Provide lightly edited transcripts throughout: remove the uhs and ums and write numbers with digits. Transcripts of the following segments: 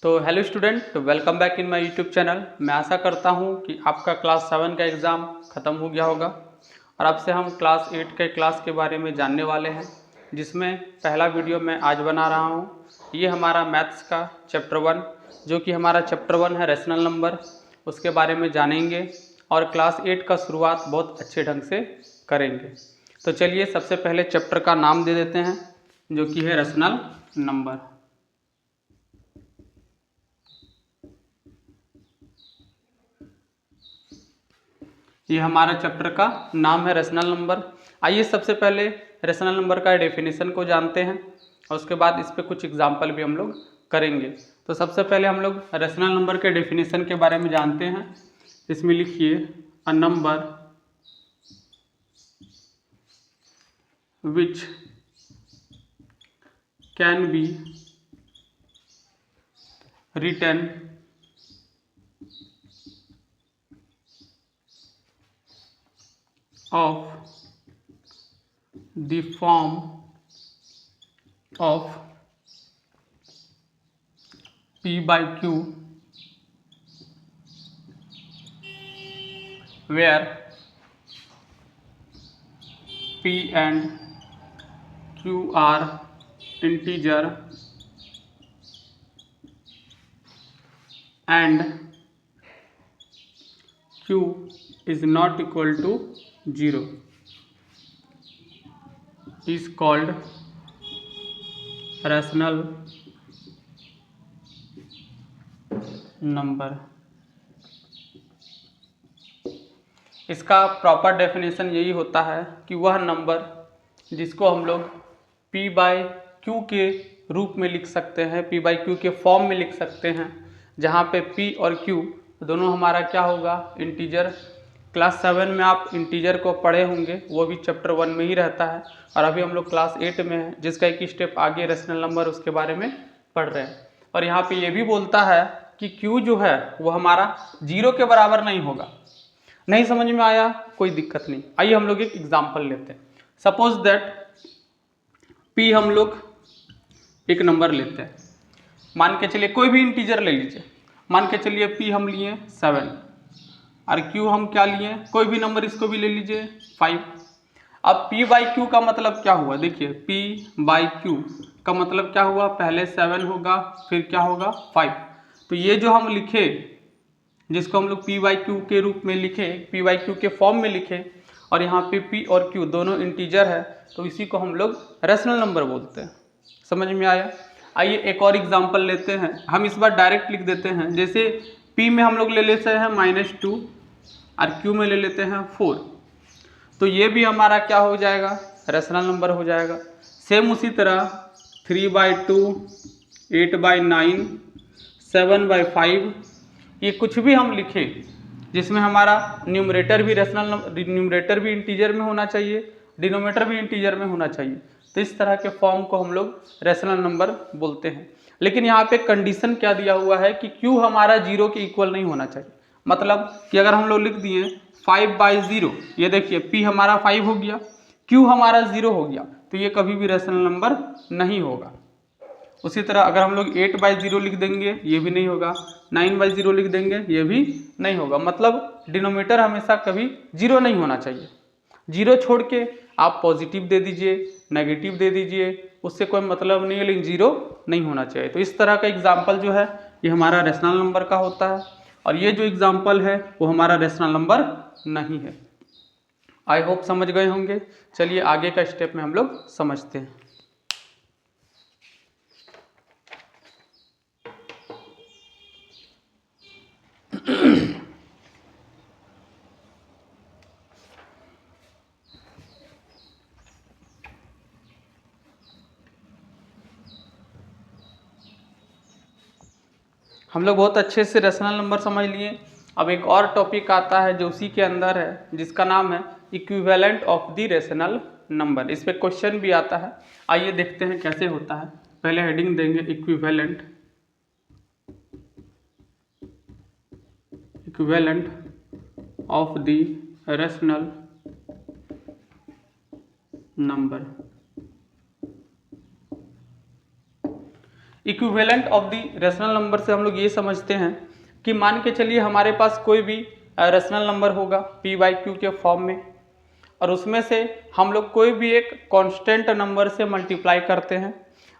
तो hello student, welcome back in my YouTube channel. मैं आशा करता हूं कि आपका क्लास 7 का एग्ज़ाम ख़त्म हो गया होगा और आपसे हम क्लास 8 के क्लास के बारे में जानने वाले हैं, जिसमें पहला वीडियो मैं आज बना रहा हूं। ये हमारा मैथ्स का चैप्टर 1, जो कि हमारा चैप्टर 1 है रैशनल नंबर, उसके बारे में जानेंगे और क्लास 8 का शुरुआत बहुत अच्छे ढंग से करेंगे। तो चलिए सबसे पहले चैप्टर का नाम दे देते हैं, जो कि है रैशनल नंबर। ये हमारा चैप्टर का नाम है रैशनल नंबर। आइए सबसे पहले रैशनल नंबर का डेफिनेशन को जानते हैं और उसके बाद इस पे कुछ एग्जाम्पल भी हम लोग करेंगे। तो सबसे पहले हम लोग रैशनल नंबर के डेफिनेशन के बारे में जानते हैं। इसमें लिखिए a number which can be written of the form of P by Q, where P and Q are integer and Q is not equal to 0 is called rational number। इसका proper definition यही होता है कि वह number जिसको हम लोग P by Q के रूप में लिख सकते हैं, P बाई Q के फॉर्म में लिख सकते हैं, जहाँ पे P और Q दोनों हमारा क्या होगा, इंटीजर। क्लास 7 में आप इंटीजर को पढ़े होंगे, वो भी चैप्टर 1 में ही रहता है और अभी हम लोग क्लास 8 में हैं, जिसका एक स्टेप आगे रैशनल नंबर उसके बारे में पढ़ रहे हैं। और यहाँ पे ये भी बोलता है कि Q जो है वो हमारा 0 के बराबर नहीं होगा। नहीं समझ में आया, कोई दिक्कत नहीं। आइए हम लोग एक एग्जाम्पल लेते हैं। सपोज दैट P हम लोग एक नंबर लेते हैं, मान के चलिए कोई भी इंटीजर ले लीजिए। मान के चलिए P हम लिए 7 और Q हम क्या लिए, कोई भी नंबर इसको भी ले लीजिए 5। अब P बाई Q का मतलब क्या हुआ, देखिए P बाई Q का मतलब क्या हुआ, पहले 7 होगा फिर क्या होगा 5। तो ये जो हम लिखे, जिसको हम लोग P बाई Q के रूप में लिखे, P बाई Q के फॉर्म में लिखे और यहाँ पे P और Q दोनों इंटीजर है, तो इसी को हम लोग रैशनल नंबर बोलते हैं। समझ में आया। आइए एक और एग्जांपल लेते हैं। हम इस बार डायरेक्ट लिख देते हैं, जैसे P में हम लोग ले लेते हैं -2 और Q में ले लेते हैं 4। तो ये भी हमारा क्या हो जाएगा, रैशनल नंबर हो जाएगा। सेम उसी तरह 3/2, 8/9, 7/5, ये कुछ भी हम लिखे जिसमें हमारा न्यूमरेटर भी न्यूमरेटर भी इंटीजर में होना चाहिए, डिनोमिनेटर भी इंटीजर में होना चाहिए। तो इस तरह के फॉर्म को हम लोग रैशनल नंबर बोलते हैं। लेकिन यहाँ पे कंडीशन क्या दिया हुआ है कि Q हमारा 0 के इक्वल नहीं होना चाहिए। मतलब कि अगर हम लोग लिख दिए 5/0, ये देखिए P हमारा 5 हो गया, Q हमारा 0 हो गया, तो ये कभी भी रैशनल नंबर नहीं होगा। उसी तरह अगर हम लोग 8/0 लिख देंगे, ये भी नहीं होगा। 9/0 लिख देंगे, ये भी नहीं होगा। मतलब डिनोमिनेटर हमेशा कभी 0 नहीं होना चाहिए। 0 छोड़ के आप पॉजिटिव दे दीजिए, नेगेटिव दे दीजिए, उससे कोई मतलब नहीं है, लेकिन 0 नहीं होना चाहिए। तो इस तरह का एग्जाम्पल जो है ये हमारा रैशनल नंबर का होता है और ये जो एग्जाम्पल है वो हमारा रैशनल नंबर नहीं है। आई होप समझ गए होंगे। चलिए आगे का स्टेप में हम लोग समझते हैं। हम लोग बहुत अच्छे से रैशनल नंबर समझ लिए। अब एक और टॉपिक आता है जो उसी के अंदर है, जिसका नाम है equivalent of the rational number. इस पे क्वेश्चन भी आता है। आइए देखते हैं कैसे होता है। पहले हेडिंग देंगे equivalent of the rational number. Equivalent of the rational number से हम लोग ये समझते हैं कि मान के चलिए हमारे पास कोई भी रेशनल नंबर होगा पी बाई क्यू के फॉर्म में, और उसमें से हम लोग कोई भी एक कांस्टेंट नंबर से मल्टीप्लाई करते हैं।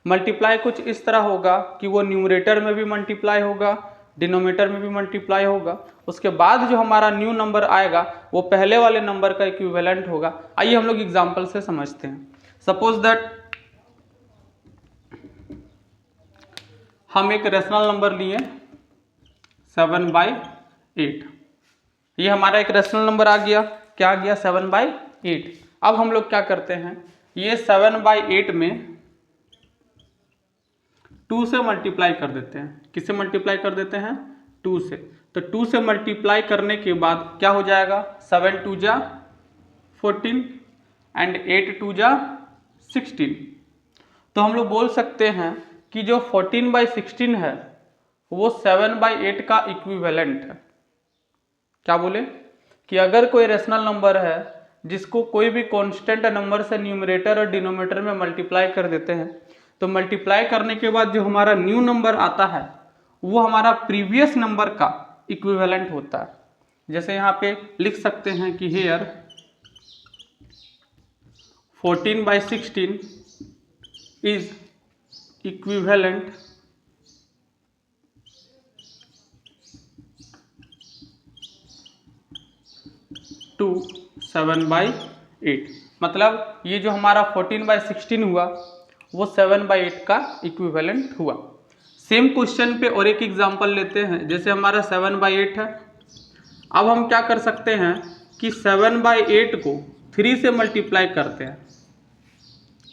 मल्टीप्लाई कुछ इस तरह होगा कि वो न्यूमरेटर में भी मल्टीप्लाई होगा, डिनोमिनेटर में भी मल्टीप्लाई होगा, उसके बाद जो हमारा न्यू नंबर आएगा वो पहले वाले नंबर का इक्विवेलेंट होगा। आइए हम लोग एग्जांपल से समझते हैं। सपोज दैट हम एक रेशनल नंबर लिए 7/8। ये हमारा एक रेशनल नंबर आ गया, क्या आ गया 7/8। अब हम लोग क्या करते हैं, ये 7/8 में 2 से मल्टीप्लाई कर देते हैं। किससे मल्टीप्लाई कर देते हैं, 2 से। तो 2 से मल्टीप्लाई करने के बाद क्या हो जाएगा, 7 2 जा 14 एंड 8 2 जा 16। तो हम लोग बोल सकते हैं कि जो 14/16 है वो 7/8 का इक्विवेलेंट है। क्या बोले कि अगर कोई रेशनल नंबर है जिसको कोई भी कांस्टेंट नंबर से न्यूमरेटर और डिनोमिनेटर में मल्टीप्लाई कर देते हैं, तो मल्टीप्लाई करने के बाद जो हमारा न्यू नंबर आता है वो हमारा प्रीवियस नंबर का इक्विवेलेंट होता है। जैसे यहाँ पे लिख सकते हैं कि हेयर 14/16 इज इक्विवेलेंट टू 7/8। मतलब ये जो हमारा 14/16 हुआ वो 7/8 का इक्विवेलेंट हुआ। सेम क्वेश्चन पे और एक एग्जांपल लेते हैं। जैसे हमारा 7/8 है, अब हम क्या कर सकते हैं कि 7/8 को 3 से मल्टीप्लाई करते हैं।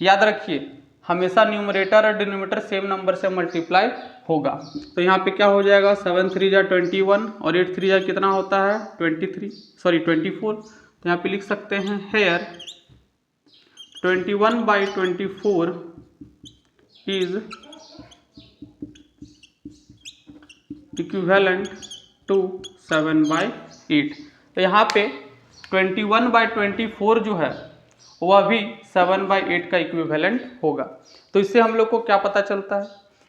याद रखिए हमेशा न्यूमरेटर और डिनोमिनेटर सेम नंबर से मल्टीप्लाई होगा। तो यहाँ पे क्या हो जाएगा, 7 3 जा 21 और 8 3 जा कितना होता है 24। तो यहाँ पे लिख सकते हैं हेयर 21/24 इज इक्विवेलेंट टू 7/8। तो यहाँ पे 21/24 जो है वह भी 7/8 का इक्विवेलेंट होगा। तो इससे हम लोग को क्या पता चलता है,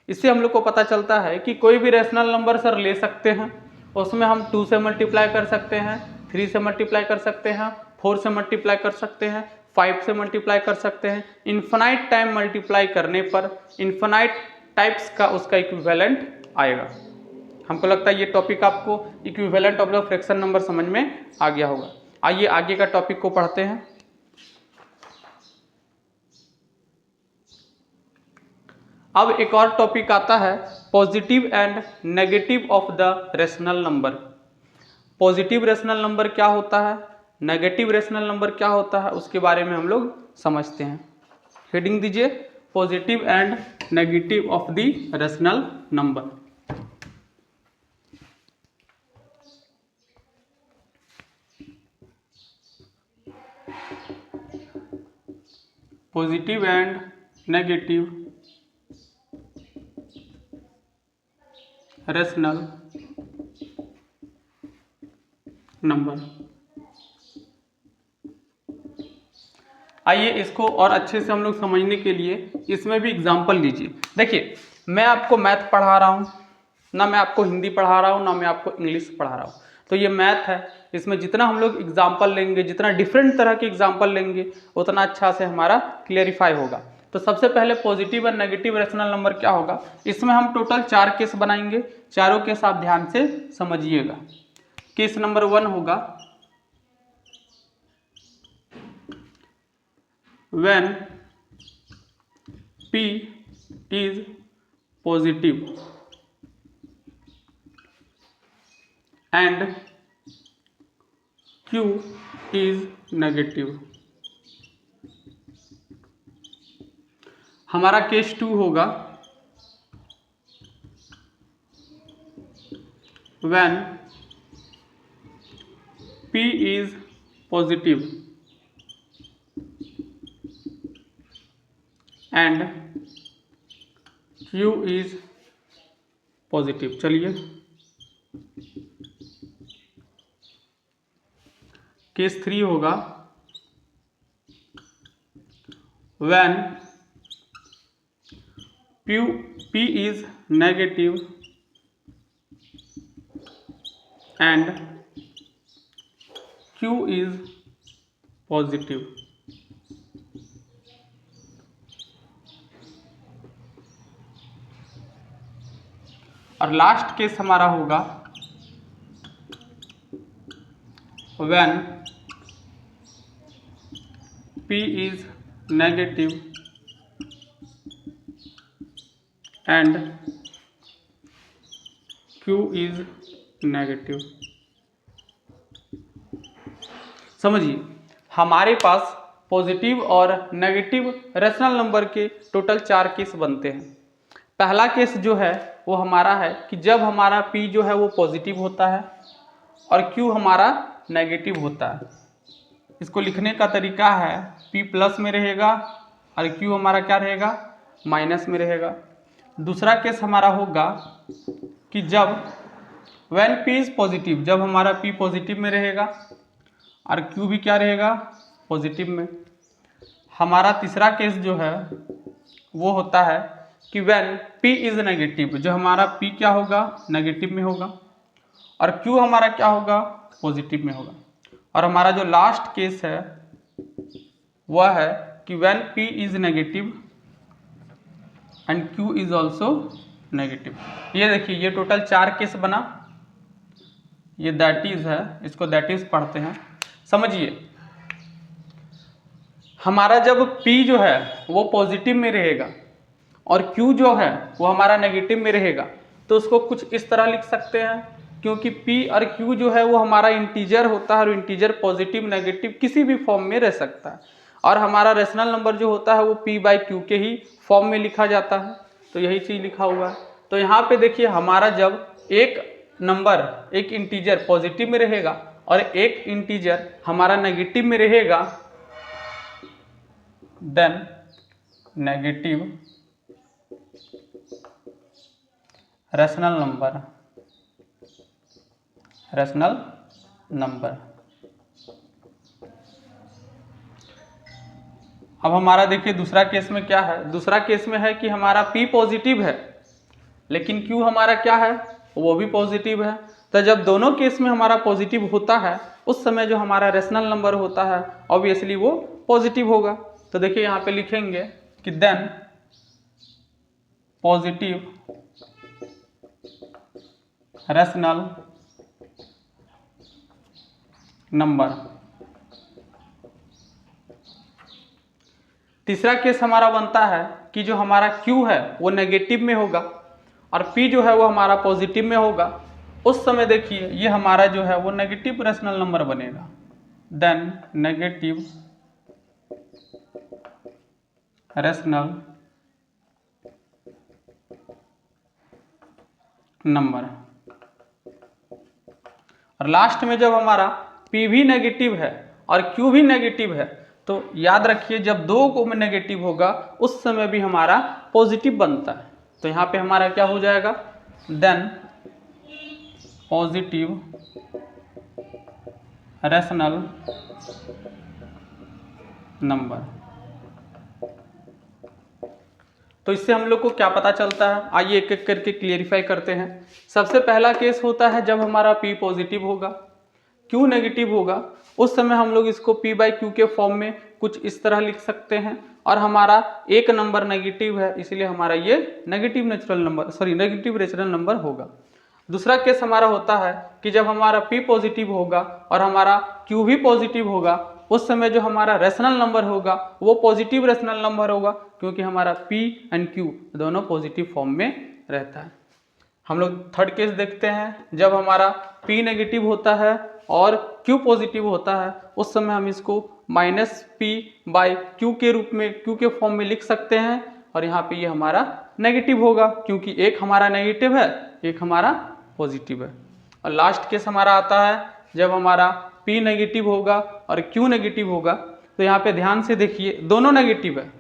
इससे हम लोग को पता चलता है कि कोई भी रेशनल नंबर सर ले सकते हैं, उसमें हम 2 से मल्टीप्लाई कर सकते हैं, 3 से मल्टीप्लाई कर सकते हैं, 4 से मल्टीप्लाई कर सकते हैं, 5 से मल्टीप्लाई कर सकते हैं। इन्फिनाइट टाइम मल्टीप्लाई करने पर इन्फिनाइट टाइप्स का उसका इक्विवेलेंट आएगा। हमको लगता है ये टॉपिक आपको equivalent of the fraction number समझ में आ गया होगा। आइए आगे का टॉपिक को पढ़ते हैं। अब एक और टॉपिक आता है positive and negative of the rational number. Positive rational number क्या होता है, नेगेटिव रेशनल नंबर क्या होता है, उसके बारे में हम लोग समझते हैं। हेडिंग दीजिए positive and negative of the rational number. Positive and negative rational number. आइए इसको और अच्छे से हम लोग समझने के लिए इसमें भी एग्जाम्पल लीजिए। देखिए मैं आपको मैथ पढ़ा रहा हूँ, ना मैं आपको हिंदी पढ़ा रहा हूँ, ना मैं आपको इंग्लिश पढ़ा रहा हूँ। तो ये मैथ है, इसमें जितना हम लोग एग्जाम्पल लेंगे, जितना डिफरेंट तरह के एग्जाम्पल लेंगे, उतना अच्छा से हमारा क्लियरिफाई होगा। तो सबसे पहले पॉजिटिव और नेगेटिव रेशनल नंबर क्या होगा, इसमें हम टोटल 4 केस बनाएंगे। चारों केस आप ध्यान से समझिएगा। केस नंबर 1 होगा when P is positive and Q is negative। हमारा केस 2 होगा when P is positive and Q is positive. चलिए केस 3 होगा when P is negative and Q is positive. और लास्ट केस हमारा होगा when P is negative and Q is negative. समझिए हमारे पास positive और नेगेटिव रेशनल नंबर के total 4 case बनते हैं। पहला केस जो है वो हमारा है कि जब हमारा P जो है वो पॉजिटिव होता है और Q हमारा नेगेटिव होता है। इसको लिखने का तरीका है P प्लस में रहेगा और Q हमारा क्या रहेगा, माइनस में रहेगा। दूसरा केस हमारा होगा कि जब when P इज पॉजिटिव, जब हमारा P पॉजिटिव में रहेगा और Q भी क्या रहेगा, पॉजिटिव में। हमारा तीसरा केस जो है वो होता है कि when P इज नेगेटिव, जो हमारा P क्या होगा, नेगेटिव में होगा और Q हमारा क्या होगा, पॉजिटिव में होगा। और हमारा जो लास्ट केस है वह है कि when P is negative and Q is also negative. ये देखिए ये टोटल 4 केस बना। ये दैट इज है, इसको दैट इज पढ़ते हैं। समझिए हमारा जब P जो है वो पॉजिटिव में रहेगा और Q जो है वो हमारा नेगेटिव में रहेगा तो उसको कुछ इस तरह लिख सकते हैं, क्योंकि P और Q जो है वो हमारा इंटीजर होता है और इंटीजर पॉजिटिव नेगेटिव किसी भी फॉर्म में रह सकता है और हमारा रेशनल नंबर जो होता है वो P/Q के ही फॉर्म में लिखा जाता है। तो यही चीज़ लिखा हुआ है। तो यहाँ पे देखिए हमारा जब एक नंबर, एक इंटीजर पॉजिटिव में रहेगा और एक इंटीजर हमारा नेगेटिव में रहेगा, देन नेगेटिव रेशनल नंबर। अब हमारा देखिए दूसरा केस में क्या है। दूसरा केस में है कि हमारा P पॉजिटिव है लेकिन Q हमारा क्या है, वो भी पॉजिटिव है। तो जब दोनों केस में हमारा पॉजिटिव होता है उस समय जो हमारा रेशनल नंबर होता है ऑब्वियसली वो पॉजिटिव होगा। तो देखिए यहाँ पे लिखेंगे कि देन पॉजिटिव रेशनल नंबर। तीसरा केस हमारा बनता है कि जो हमारा Q है वो नेगेटिव में होगा और P जो है वो हमारा पॉजिटिव में होगा। उस समय देखिए ये हमारा जो है वो नेगेटिव रेशनल नंबर बनेगा, देन नेगेटिव रेशनल नंबर। और लास्ट में जब हमारा P भी नेगेटिव है और Q भी नेगेटिव है तो याद रखिए जब दो को में नेगेटिव होगा उस समय भी हमारा पॉजिटिव बनता है। तो यहाँ पे हमारा क्या हो जाएगा, देन पॉजिटिव रेशनल नंबर। तो इससे हम लोग को क्या पता चलता है, आइए एक एक करके क्लियरिफाई करते हैं। सबसे पहला केस होता है जब हमारा P पॉजिटिव होगा, Q नेगेटिव होगा, उस समय हम लोग इसको P/Q के फॉर्म में कुछ इस तरह लिख सकते हैं और हमारा एक नंबर नेगेटिव है इसलिए हमारा ये नेगेटिव रेशनल नंबर होगा। दूसरा केस हमारा होता है कि जब हमारा P पॉजिटिव होगा और हमारा Q भी पॉजिटिव होगा उस समय जो हमारा रेशनल नंबर होगा वो पॉजिटिव रेशनल नंबर होगा, क्योंकि हमारा P एंड Q दोनों पॉजिटिव फॉर्म में रहता है। हम लोग थर्ड केस देखते हैं। जब हमारा P नेगेटिव होता है और Q पॉजिटिव होता है उस समय हम इसको -P/Q के रूप में, Q के फॉर्म में लिख सकते हैं और यहाँ पे ये हमारा नेगेटिव होगा क्योंकि एक हमारा नेगेटिव है एक हमारा पॉजिटिव है। और लास्ट केस हमारा आता है जब हमारा P नेगेटिव होगा और Q नेगेटिव होगा। तो यहाँ पे ध्यान से देखिए दोनों नेगेटिव है।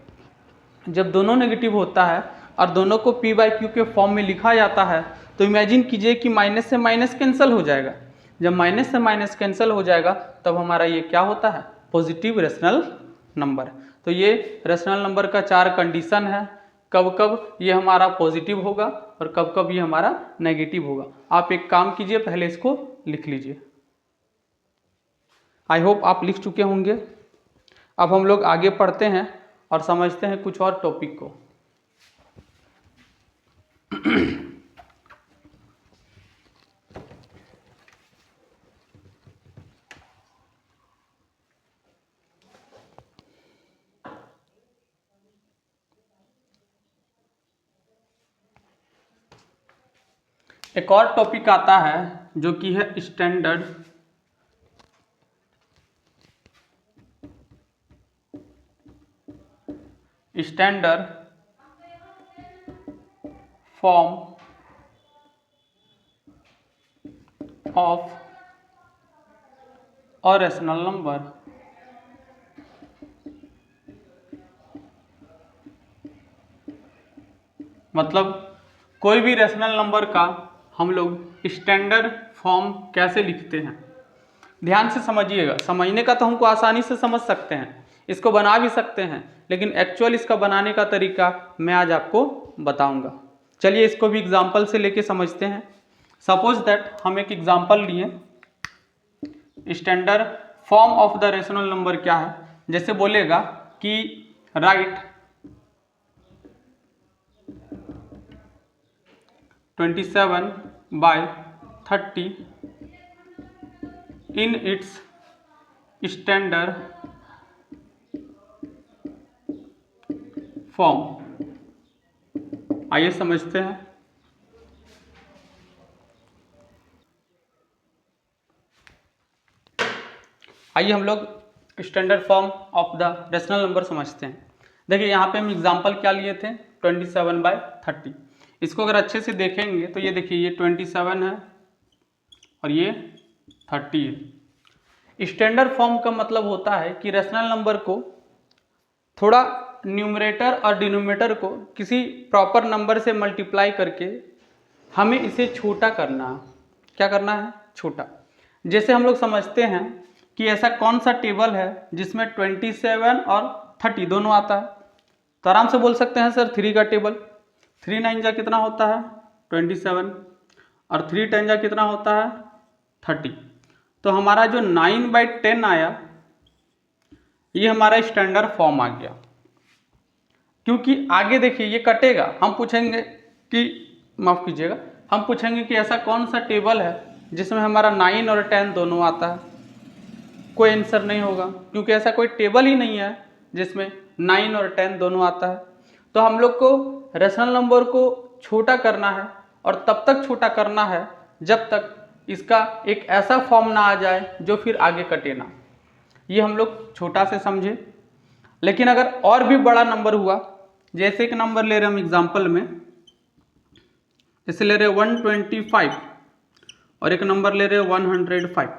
जब दोनों नेगेटिव होता है और दोनों को P/Q के फॉर्म में लिखा जाता है तो इमेजिन कीजिए कि माइनस से माइनस कैंसिल हो जाएगा। जब माइनस से माइनस कैंसिल हो जाएगा तब हमारा ये क्या होता है, पॉजिटिव रेशनल नंबर। तो ये रेशनल नंबर का 4 कंडीशन है कब कब ये हमारा पॉजिटिव होगा और कब कब ये हमारा नेगेटिव होगा। आप एक काम कीजिए, पहले इसको लिख लीजिए। आई होप आप लिख चुके होंगे। अब हम लोग आगे पढ़ते हैं और समझते हैं कुछ और टॉपिक को। एक और टॉपिक आता है जो कि है standard form of a rational number. मतलब कोई भी रैशनल नंबर का हम लोग स्टैंडर्ड फॉर्म कैसे लिखते हैं। ध्यान से समझिएगा, समझने का तो हमको आसानी से समझ सकते हैं, इसको बना भी सकते हैं, लेकिन एक्चुअल इसका बनाने का तरीका मैं आज आपको बताऊंगा। चलिए इसको भी एग्जाम्पल से लेके समझते हैं। सपोज दैट हम एक एग्जाम्पल लिए, standard form of the rational number क्या है। जैसे बोलेगा कि right 27/30 in its standard form. आइए समझते हैं। आइए हम लोग standard form of the rational number समझते हैं। देखिए यहाँ पे हम एग्जांपल क्या लिए थे, 27/30। इसको अगर अच्छे से देखेंगे तो ये देखिए, ये 27 है और ये 30 है। स्टैंडर्ड फॉर्म का मतलब होता है कि रैशनल नंबर को थोड़ा न्यूमरेटर और डिनोमिनेटर को किसी प्रॉपर नंबर से मल्टीप्लाई करके हमें इसे छोटा करना है। क्या करना है? छोटा। जैसे हम लोग समझते हैं कि ऐसा कौन सा टेबल है जिसमें 27 और 30 दोनों आता है, तो आराम से बोल सकते हैं सर 3 का टेबल। 3 9 जा कितना होता है? 27 और 3 10 जा कितना होता है? 30। तो हमारा जो 9/10 आया ये हमारा स्टैंडर्ड फॉर्म आ गया। क्योंकि आगे देखिए ये कटेगा, हम पूछेंगे कि माफ़ कीजिएगा, हम पूछेंगे कि ऐसा कौन सा टेबल है जिसमें हमारा 9 और 10 दोनों आता है। कोई आंसर नहीं होगा, क्योंकि ऐसा कोई टेबल ही नहीं है जिसमें 9 और 10 दोनों आता है। तो हम लोग को रैशनल नंबर को छोटा करना है और तब तक छोटा करना है जब तक इसका एक ऐसा फॉर्म ना आ जाए जो फिर आगे कटे ना। ये हम लोग छोटा से समझे। लेकिन अगर और भी बड़ा नंबर हुआ, जैसे एक नंबर ले रहे हम एग्जाम्पल में, जैसे ले रहे 125 और एक नंबर ले रहे 105।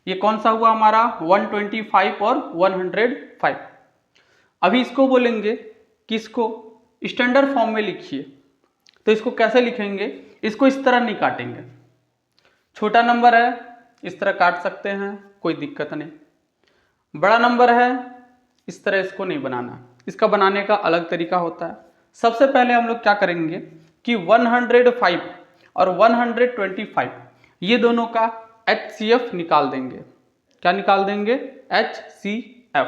ये कौन सा हुआ हमारा? 125 और 105। अभी इसको बोलेंगे कि इसको स्टैंडर्ड फॉर्म में लिखिए, तो इसको कैसे लिखेंगे? इसको इस तरह नहीं काटेंगे। छोटा नंबर है इस तरह काट सकते हैं, कोई दिक्कत नहीं। बड़ा नंबर है इस तरह इसको नहीं बनाना, इसका बनाने का अलग तरीका होता है। सबसे पहले हम लोग क्या करेंगे कि 105 और 125 ये दोनों का HCF निकाल देंगे। क्या निकाल देंगे? HCF।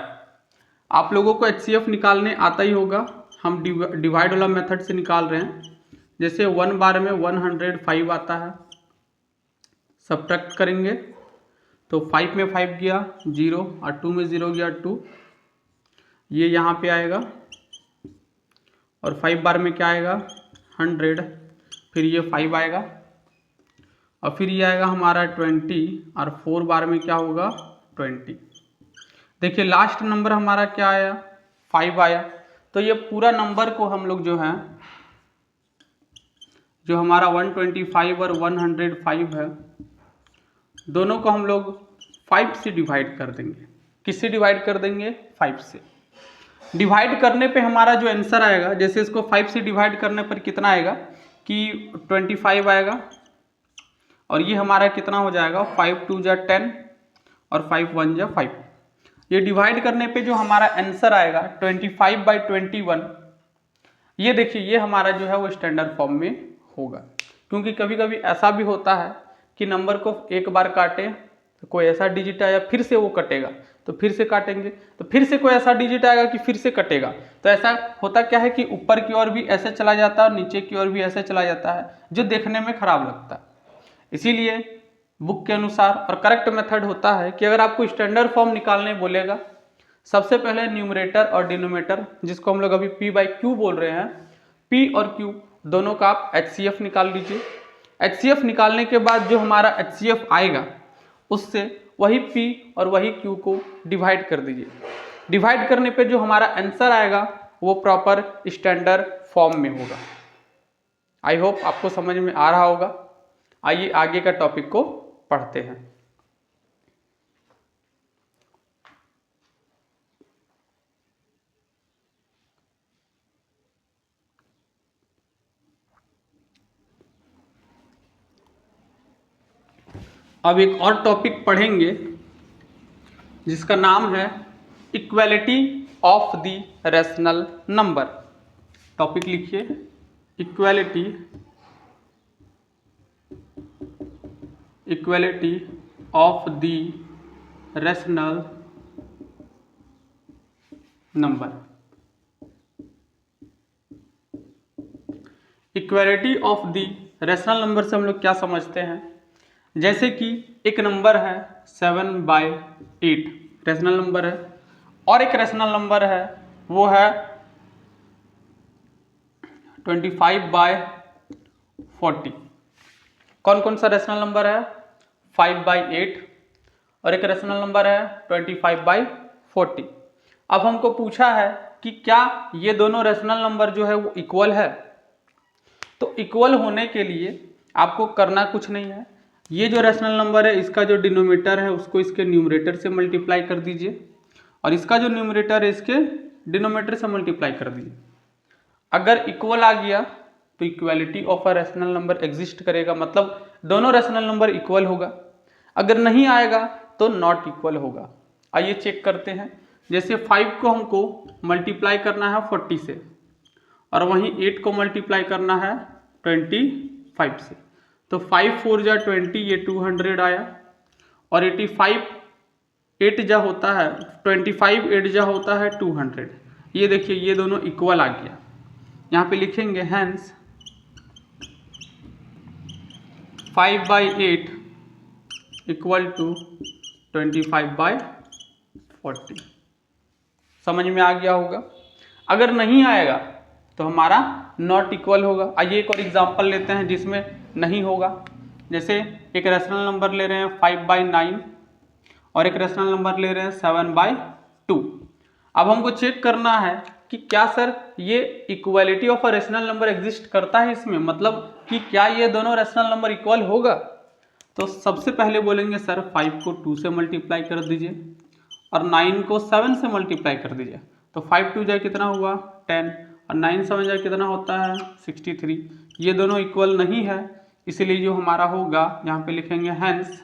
आप लोगों को HCF निकालने आता ही होगा, हम डिवाइड वाला मेथड से निकाल रहे हैं। जैसे 1 बार में 105 आता है, सब्ट्रैक्ट करेंगे तो 5 में 5 गया 0 और 2 में 0 गया 2, ये यहाँ पे आएगा। और 5 बार में क्या आएगा? 100, फिर ये 5 आएगा और फिर ये आएगा हमारा 20 और 4 बार में क्या होगा? 20। देखिए लास्ट नंबर हमारा क्या आया? 5 आया। तो ये पूरा नंबर को हम लोग जो है, जो हमारा 125 और 105 है, दोनों को हम लोग 5 से डिवाइड कर देंगे। किससे डिवाइड कर देंगे? 5 से। डिवाइड करने पे हमारा जो आंसर आएगा, जैसे इसको 5 से डिवाइड करने पर कितना आएगा कि 25 आएगा और ये हमारा कितना हो जाएगा? 5 2 जा 10 और 5 1 जा 5। ये डिवाइड करने पे जो हमारा आंसर आएगा 25/21, ये देखिए ये हमारा जो है वो स्टैंडर्ड फॉर्म में होगा, क्योंकि कभी कभी ऐसा भी होता है कि नंबर को एक बार काटे तो कोई ऐसा डिजिट आया फिर से वो कटेगा, तो फिर से काटेंगे तो फिर से कोई ऐसा डिजिट आएगा कि फिर से कटेगा। तो ऐसा होता क्या है कि ऊपर की ओर भी ऐसे चला जाता है और नीचे की ओर भी ऐसे चला जाता है, जो देखने में खराब लगता है। इसीलिए बुक के अनुसार और करेक्ट मेथड होता है कि अगर आपको स्टैंडर्ड फॉर्म निकालने बोलेगा, सबसे पहले न्यूमरेटर और डिनोमिनेटर, जिसको हम लोग अभी पी बाई क्यू बोल रहे हैं, पी और क्यू दोनों का आप HCF निकाल लीजिए। HCF निकालने के बाद जो हमारा HCF आएगा उससे वही P और वही Q को डिवाइड कर दीजिए। डिवाइड करने पे जो हमारा आंसर आएगा वो प्रॉपर स्टैंडर्ड फॉर्म में होगा। आई होप आपको समझ में आ रहा होगा। आइए आगे का टॉपिक को पढ़ते हैं। अब एक और टॉपिक पढ़ेंगे जिसका नाम है equality of the rational number. Topic लिखिए, equality of the rational number. Equality of the rational number से हम लोग क्या समझते हैं, जैसे कि एक नंबर है 7/8 रैशनल नंबर है, और एक रैशनल नंबर है वो है 25/40। कौन कौन सा रैशनल नंबर है, 5/8 और एक रैशनल नंबर है 25/40। अब हमको पूछा है कि क्या ये दोनों रैशनल नंबर जो है वो इक्वल है। तो इक्वल होने के लिए आपको करना कुछ नहीं है, ये जो रैशनल नंबर है इसका जो डिनोमिनेटर है उसको इसके न्यूमरेटर से मल्टीप्लाई कर दीजिए, और इसका जो न्यूमरेटर है इसके डिनोमिनेटर से मल्टीप्लाई कर दीजिए। अगर इक्वल आ गया तो equality of a rational number exist करेगा, मतलब दोनों रैशनल नंबर इक्वल होगा। अगर नहीं आएगा तो नॉट इक्वल होगा। आइए चेक करते हैं। जैसे 5 को हमको मल्टीप्लाई करना है 40 से, और वहीं 8 को मल्टीप्लाई करना है 25 से, तो 5 4 जा 20, ये 200 आया, और 85 8 जा होता है 25, 8 जा होता है 200। ये देखिए ये दोनों इक्वल आ गया। यहाँ पे लिखेंगे हैंस 5/8 इक्वल टू 25/40। समझ में आ गया होगा। अगर नहीं आएगा तो हमारा नॉट इक्वल होगा। आइए एक और एग्जांपल लेते हैं जिसमें नहीं होगा। जैसे एक रैशनल नंबर ले रहे हैं 5/9 और एक रैशनल नंबर ले रहे हैं 7/2। अब हमको चेक करना है कि क्या सर ये equality of a rational number exist करता है इसमें, मतलब कि क्या ये दोनों रैशनल नंबर इक्वल होगा। तो सबसे पहले बोलेंगे सर 5 को 2 से मल्टीप्लाई कर दीजिए और 9 को 7 से मल्टीप्लाई कर दीजिए, तो 5 2 जाए कितना हुआ 10 और 9 7 जाए कितना होता है 63। ये दोनों इक्वल नहीं है, इसलिए जो हमारा होगा यहाँ पे लिखेंगे hence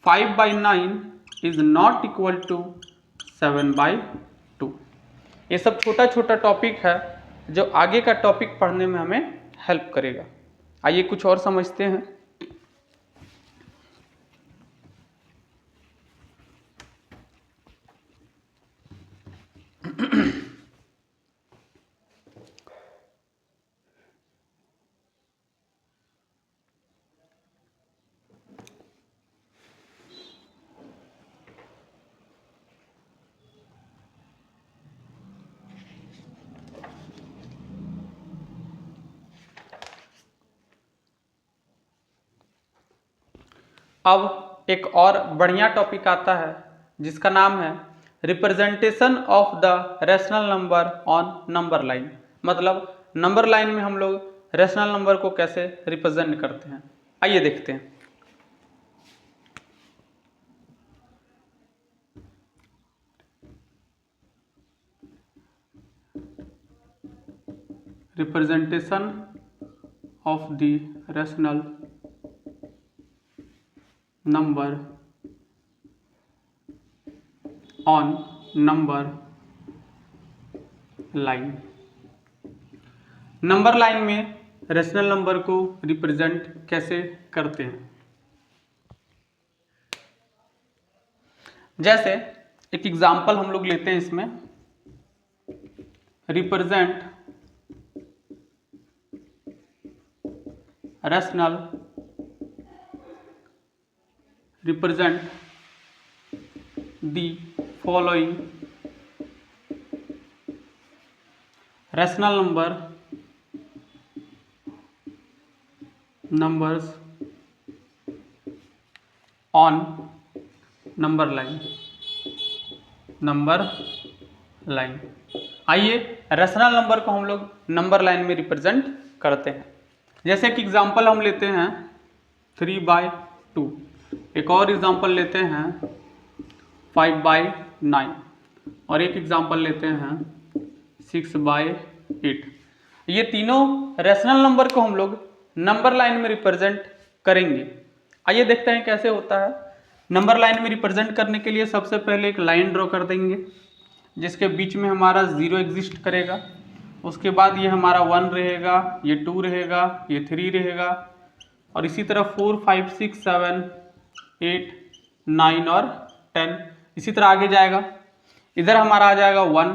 5/9 is not equal to 7/2। ये सब छोटा छोटा टॉपिक है जो आगे का टॉपिक पढ़ने में हमें हेल्प करेगा। आइए कुछ और समझते हैं। अब एक और बढ़िया टॉपिक आता है जिसका नाम है representation of the rational number on number line. मतलब नंबर लाइन में हम लोग रैशनल नंबर को कैसे रिप्रेजेंट करते हैं। आइए देखते हैं। Representation of the rational number on number line. Number line में रेशनल नंबर को रिप्रेजेंट कैसे करते हैं। जैसे एक एग्जांपल हम लोग लेते हैं इसमें, represent rational represent the following rational numbers on number line. आइए रैशनल नंबर को हम लोग नंबर लाइन में रिप्रेजेंट करते हैं। जैसे कि एग्जांपल हम लेते हैं 3/2, एक और एग्जांपल लेते हैं 5/9 और एक एग्जांपल लेते हैं 6/8। ये तीनों रैशनल नंबर को हम लोग नंबर लाइन में रिप्रेजेंट करेंगे। आइए देखते हैं कैसे होता है। नंबर लाइन में रिप्रेजेंट करने के लिए सबसे पहले एक लाइन ड्रॉ कर देंगे जिसके बीच में हमारा 0 एग्जिस्ट करेगा। उसके बाद ये हमारा 1 रहेगा, ये 2 रहेगा, ये 3 रहेगा और इसी तरह 4, 5, 6, 7, 8, 9 और 10 इसी तरह आगे जाएगा। इधर हमारा आ जाएगा 1,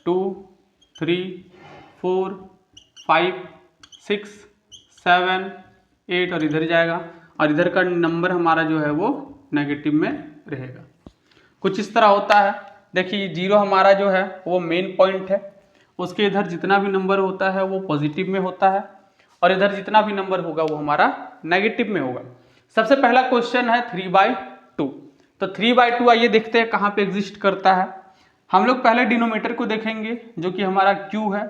2, 3, 4, 5, 6, 7, 8 और इधर जाएगा और इधर का नंबर हमारा जो है वो नेगेटिव में रहेगा। कुछ इस तरह होता है। देखिए 0 हमारा जो है वो मेन पॉइंट है, उसके इधर जितना भी नंबर होता है वो पॉजिटिव में होता है और इधर जितना भी नंबर होगा वो हमारा नेगेटिव में होगा। सबसे पहला क्वेश्चन है 3/2। तो 3/2 आइए देखते हैं कहाँ पे एग्जिस्ट करता है। हम लोग पहले डिनोमीटर को देखेंगे जो कि हमारा Q है।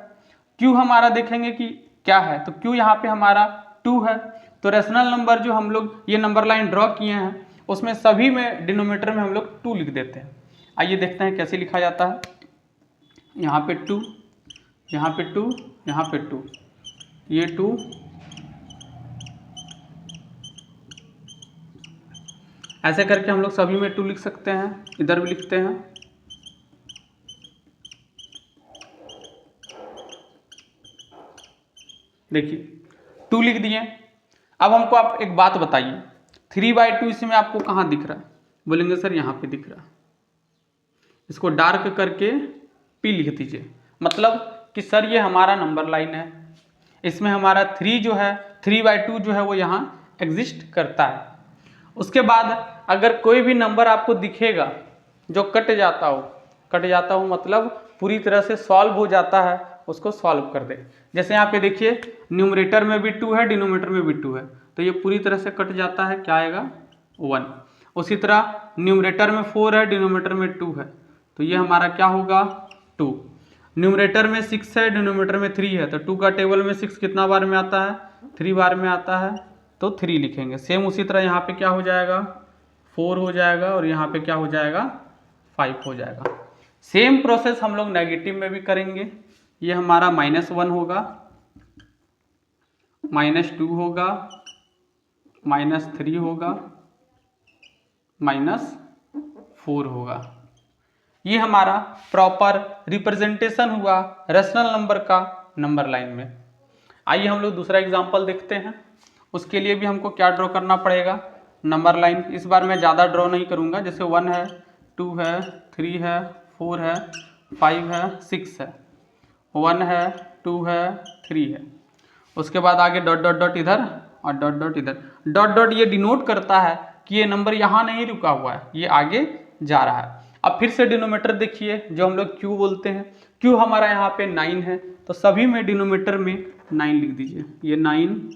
Q हमारा देखेंगे कि क्या है, तो Q यहाँ पे हमारा 2 है। तो रैशनल नंबर जो हम लोग ये नंबर लाइन ड्रॉ किए हैं उसमें सभी में डिनोमीटर में हम लोग 2 लिख देते हैं। आइए देखते हैं कैसे लिखा जाता है। यहाँ पे 2, यहाँ पे 2, यहाँ पे 2, ये 2, ऐसे करके हम लोग सभी में 2 लिख सकते हैं। इधर भी लिखते हैं। देखिए 2 लिख दिए। अब हमको आप एक बात बताइए, 3/2 इसमें आपको कहाँ दिख रहा है? बोलेंगे सर यहाँ पे दिख रहा है। इसको डार्क करके P लिख दीजिए, मतलब कि सर ये हमारा नंबर लाइन है, इसमें हमारा 3 जो है 3/2 जो है वो यहाँ एग्जिस्ट करता है। उसके बाद अगर कोई भी नंबर आपको दिखेगा जो कट जाता हो मतलब पूरी तरह से सॉल्व हो जाता है, उसको सॉल्व कर दे। जैसे यहाँ पे देखिए न्यूमरेटर में भी 2 है, डिनोमीटर में भी 2 है, तो ये पूरी तरह से कट जाता है। क्या आएगा? 1। उसी तरह न्यूमरेटर में 4 है, डिनोमीटर में 2 है, तो ये हमारा क्या होगा? 2। न्यूमरेटर में 6 है, डिनोमीटर में 3 है, तो 2 का टेबल में 6 कितना बार में आता है? 3 बार में आता है, तो 3 लिखेंगे। सेम उसी तरह यहाँ पे क्या हो जाएगा? 4 हो जाएगा और यहाँ पे क्या हो जाएगा? 5 हो जाएगा। सेम प्रोसेस हम लोग नेगेटिव में भी करेंगे। ये हमारा -1 होगा, -2 होगा, -3 होगा, -4 होगा। ये हमारा प्रॉपर रिप्रेजेंटेशन हुआ रैशनल नंबर का नंबर लाइन में। आइए हम लोग दूसरा एग्जांपल देखते हैं। उसके लिए भी हमको क्या ड्रॉ करना पड़ेगा? Number line. इस बार मैं ज़्यादा ड्रॉ नहीं करूँगा, जैसे 1 है, 2 है, 3 है, 4 है, 5 है, 6 है, 1 है, 2 है, 3 है। उसके बाद आगे डॉट डॉट डॉट इधर और डॉट डॉट इधर। डॉट डॉट ये डिनोट करता है कि ये नंबर यहाँ नहीं रुका हुआ है, ये आगे जा रहा है। अब फिर से डिनोमीटर देखिए जो हम लोग Q बोलते हैं। Q हमारा यहाँ पे 9 है, तो सभी में डिनोमीटर में 9 लिख दीजिए। ये 9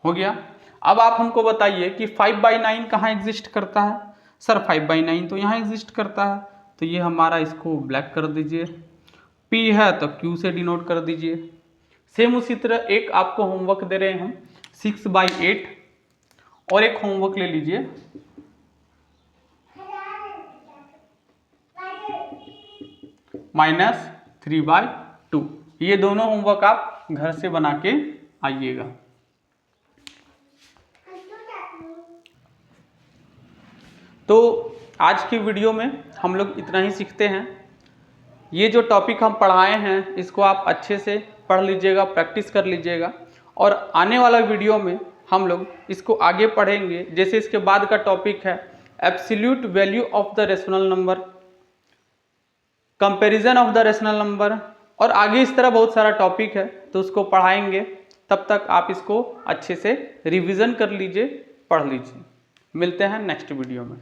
हो गया। अब आप हमको बताइए कि 5/9 कहाँ एग्जिस्ट करता है? सर 5/9 तो यहाँ एग्जिस्ट करता है, तो ये हमारा इसको ब्लैक कर दीजिए। P है तो Q से डिनोट कर दीजिए। सेम उसी तरह एक आपको होमवर्क दे रहे हैं हम 6/8 और एक होमवर्क ले लीजिए -3/2। ये दोनों होमवर्क आप घर से बना के आइएगा। तो आज की वीडियो में हम लोग इतना ही सीखते हैं। ये जो टॉपिक हम पढ़ाए हैं इसको आप अच्छे से पढ़ लीजिएगा, प्रैक्टिस कर लीजिएगा, और आने वाला वीडियो में हम लोग इसको आगे पढ़ेंगे। जैसे इसके बाद का टॉपिक है absolute value of the rational number, comparison of the rational number, और आगे इस तरह बहुत सारा टॉपिक है तो उसको पढ़ाएंगे। तब तक आप इसको अच्छे से रिवीजन कर लीजिए, पढ़ लीजिए। मिलते हैं नेक्स्ट वीडियो में।